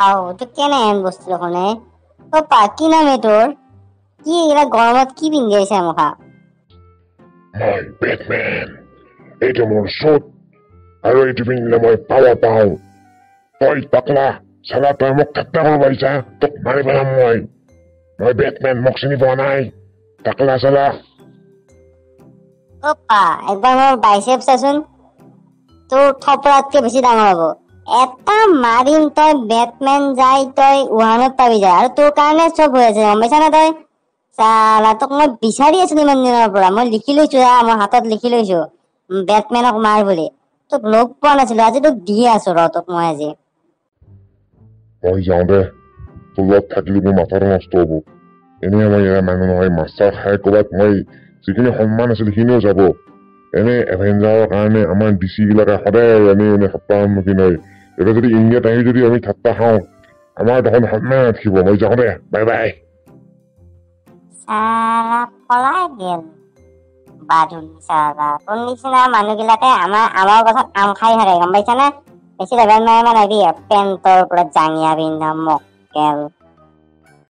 আও তো কেনে এন বস্তু দেখোনে ও পা কি নামে তোর কি এরা গরমত কি পিন্ধি আছে মুখা মই বেটমেন এইটো মোৰ চুট আৰু এইটো পিন্ধিলে মই পাৱাৰ পাওঁ তই টাকলা চালা তই মোক ঠাট্টা কৰিব পাৰিছা তোক মাৰি পেলাম মই বেটমেন মোক চিনি পোৱা নাই টাকলা চালা ও পা একবার মোর বাইসেপস আছুন তোর থপড়াতকে বেশি ডাঙর হবো এটা মারিম তই ব্যাটম্যান যাই তই উহানত পাবি যায় আর তোর কারণে সব হয়েছে গম পাইছা না তই চালা তোক মই বিচাৰি আছো ইমান দিনৰ পৰা মই লিখি লৈছো মোৰ হাতত লিখি লৈছো বেটমেনক মাৰ বুলি তোক লগ পোৱা নাছিলো আজি তোক দিয়ে আছো ৰ তোক মই আজি মই যাওঁ দে তোৰ লগত থাকিলে মোৰ মাথাটো নষ্ট হ'ব এনেই মই এনে মানুহ নহয় মাষ্টাৰ খাই ক'ৰবাত মই যিখিনি সন্মান আছিল সেইখিনিও যাব এনে এভেঞ্জাৰৰ কাৰণে আমাৰ ডিচি বিলাকে সদায় এনেই মানে সপ্তাহৰ সন্মুখীন হয় এতিয়া যদি ইণ্ডিয়াত আহি যদি আমি ঠাট্টা খাওঁ আমাৰ দেখোন সন্মান নাথাকিব মই যাওঁ দে বাই বাই চালা পলাই গেল বাদুল চালা তোৰ নিচিনা মানুহবিলাকে আমাৰ কথা আম খাই থাকে গম পাইছা না বেছি লেভেল নাই মানে পেণ্টৰ পৰা জাঙিয়া পিন্ধা মক্কেল